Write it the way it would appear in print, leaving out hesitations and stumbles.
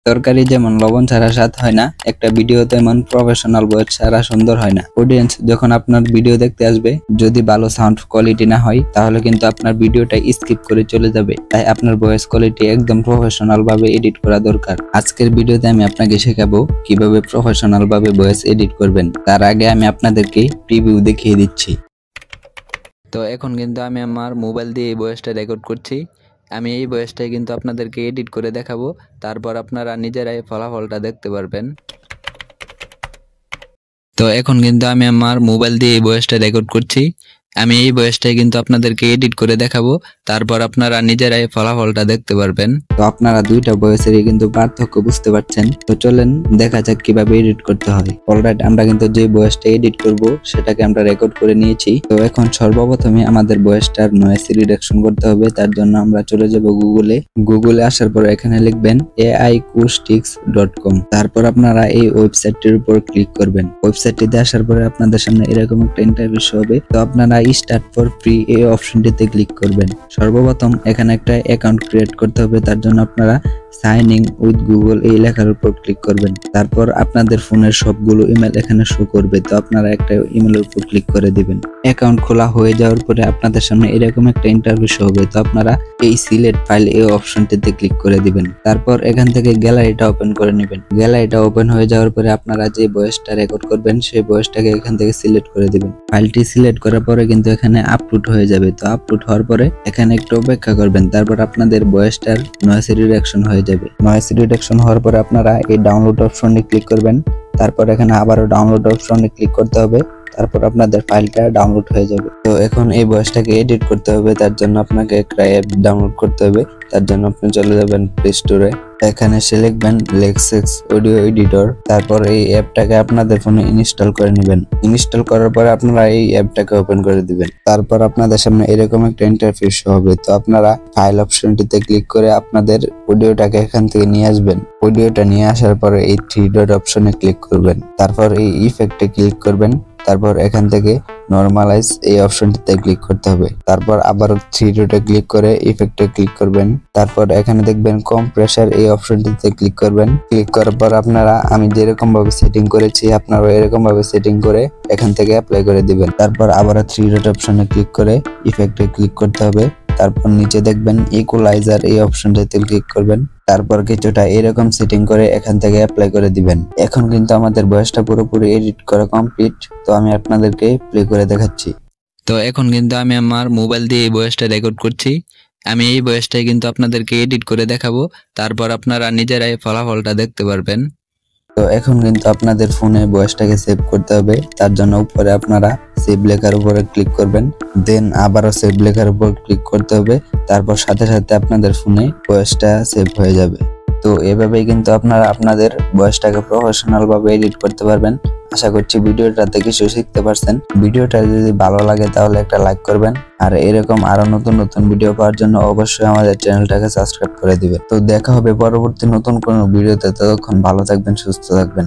তরকারি যেমন লবণ ছাড়া স্বাদ হয় না, একটা ভিডিও তেমন প্রফেশনাল ভয়েস ছাড়া সুন্দর হয় না। অডিয়েন্স যখন আপনার ভিডিও দেখতে আসবে, যদি ভালো সাউন্ড কোয়ালিটি না হয় তাহলে কিন্তু আপনার ভিডিওটা স্কিপ করে চলে যাবে। তাই আপনার ভয়েস কোয়ালিটি একদম প্রফেশনাল ভাবে এডিট করা দরকার। আজকের ভিডিওতে আমি আপনাকে শেখাবো কিভাবে প্রফেশনাল ভাবে ভয়েস এডিট করবেন। তার আগে আমি আপনাদেরকে প্রিভিউ দেখিয়ে দিচ্ছি। তো এখন কিন্তু আমি আমার মোবাইল দিয়ে এই ভয়েসটা রেকর্ড করছি। আমি এই ভয়েসটাই কিন্তু আপনাদেরকে এডিট করে দেখাবো, তারপর আপনারা নিজেরাই ফলাফলটা দেখতে পারবেন। তো এখন কিন্তু আমি আমার মোবাইল দিয়ে এই ভয়েসটা রেকর্ড করছি। আমি এই ভয়েসটাই কিন্তু আপনাদেরকে এডিট করে দেখাবো, তারপর আপনারা নিজেরাই ফলাফলটা দেখতে পারবেন। তো আপনারা দুইটা ভয়েসেরই কিন্তু পার্থক্য বুঝতে পারছেন। তো চলেন দেখা যাক কিভাবে এডিট করতে হয়। অলরাইট, আমরা কিন্তু যে ভয়েসটা এডিট করব সেটাকে আমরা রেকর্ড করে নিয়েছি। তো এখন সর্বপ্রথমে আমাদের ভয়েসটার নয়েজ রিডাকশন করতে হবে। তার জন্য আমরা চলে যাব গুগলে আসার পর এখানে লিখবেন aiacoustics.com। তারপর আপনারা এই ওয়েবসাইটটির উপর ক্লিক করবেন। ওয়েবসাইটটিতে আসার পরে আপনাদের সামনে এরকম একটা ইন্টারফেস হবে। তো আপনারা স্টার্ট ফর ফ্রি এই অপশনটিতে ক্লিক করবেন। সর্বপ্রথম এখানে একটা অ্যাকাউন্ট ক্রিয়েট করতে হবে। তার জন্য আপনারা সাইন ইন উইথ গুগল এই লেখার উপর ক্লিক করবেন। তারপর আপনাদের ফোনের সবগুলো ইমেল এখানে শো করবে। তো আপনারা একটা ইমেলের উপর ক্লিক করে দিবেন। অ্যাকাউন্ট খোলা হয়ে যাওয়ার পরে আপনাদের সামনে এরকম একটা ইন্টারফেস হবে। তো আপনারা এই সিলেক্ট ফাইল এই অপশনটিতে ক্লিক করে দিবেন। তারপর এখান থেকে গ্যালারিটা ওপেন করে নেবেন। গ্যালারিটা ওপেন হয়ে যাওয়ার পরে আপনারা যে ভয়েসটা রেকর্ড করবেন সেই ভয়েসটাকে এখান থেকে সিলেক্ট করে দিবেন। ফাইলটি সিলেক্ট করার পরে কিন্তু এখানে আপলোড হয়ে যাবে। তো আপলোড হওয়ার পরে এখানে একটু অপেক্ষা করবেন। তারপর আপনাদের ভয়েসটার নয়েজ রিডাকশন হয়ে যাবে। নয়েজ রিডাকশন হওয়ার পরে আপনারা এই ডাউনলোড অপশনে ক্লিক করবেন। তারপর এখানে আবারও ডাউনলোড অপশনে ক্লিক করতে হবে। তারপর আপনাদের ফাইলটা ডাউনলোড হয়ে যাবে। তো এখন এই ভয়েসটাকে এডিট করতে হবে। তার জন্য আপনাকে একটা অ্যাপ ডাউনলোড করতে হবে। তার জন্য আপনি চলে যাবেন প্লে স্টোরে। এখানে এসে লিখবেন লেক্সেক্স অডিও এডিটর। তারপর এই অ্যাপটাকে আপনাদের ফোনে ইনস্টল করে নেবেন। ইনস্টল করার পরে আপনারা এই অ্যাপটাকে ওপেন করে দিবেন। তারপর আপনাদের সামনে এরকম একটা ইন্টারফেস হবে। তো আপনারা ফাইল অপশনটিতে ক্লিক করে আপনাদের অডিওটাকে এখান থেকে নিয়ে আসবেন। অডিওটা নিয়ে আসার পরে এই থ্রি ডট অপশনে ক্লিক করবেন। তারপর এই ইফেক্টে ক্লিক করবেন। তারপর এখান থেকে নরমালাইজ এই অপশনটিতে ক্লিক করতে হবে। তারপর আবার থ্রি ডটে ক্লিক করে ইফেক্টে ক্লিক করবেন। তারপর এখানে দেখবেন কম্প্রেসার এই অপশনটিতে ক্লিক করবেন। ক্লিক করার পর আপনারা আমি যেরকম ভাবে সেটিং করেছি আপনারা এরকম ভাবে সেটিং করে এখান থেকে অ্যাপ্লাই করে দিবেন। তারপর আবার থ্রি ডট অপশনে ক্লিক করে ইফেক্টে ক্লিক করতে হবে। তারপর নিচে দেখবেন ইকুয়ালাইজার এই অপশনটিতে ক্লিক করবেন। তারপর কিছুটা এরকম সেটিং করে এখান থেকে অ্যাপ্লাই করে দিবেন। এখন কিন্তু আমাদের ভয়েসটা পুরোপুরি এডিট করা কমপ্লিট। তো আমি আপনাদেরকে প্লে করে দেখাচ্ছি। তো এখন কিন্তু আমি আমার মোবাইল দিয়ে এই ভয়েসটা রেকর্ড করছি। আমি এই ভয়েসটাই কিন্তু আপনাদেরকে এডিট করে দেখাবো, তারপর আপনারা নিজেরাই ফলাফলটা দেখতে পারবেন। তো এখন কিন্তু আপনাদের ফোনে ভয়েসটাকে সেভ করতে হবে। তার জন্য উপরে আপনারা সেভ লেখার উপরে ক্লিক করবেন। দেন আবারও সেভ লেখার উপর ক্লিক করতে হবে। তারপর সাথে সাথে আপনাদের ফোনে ভয়েসটা সেভ হয়ে যাবে। তো এভাবেই কিন্তু আপনারা আপনাদের ভয়েসটাকে প্রফেশনাল ভাবে এডিট করতে পারবেন। আশা করছি ভিডিওটাতে কিছু শিখতে পারছেন। ভিডিওটা যদি ভালো লাগে তাহলে একটা লাইক করবেন। আর এরকম আরো নতুন নতুন ভিডিও পাওয়ার জন্য অবশ্যই আমাদের চ্যানেলটাকে সাবস্ক্রাইব করে দিবেন। তো দেখা হবে পরবর্তী নতুন কোনো ভিডিওতে। ততক্ষণ ভালো থাকবেন, সুস্থ থাকবেন।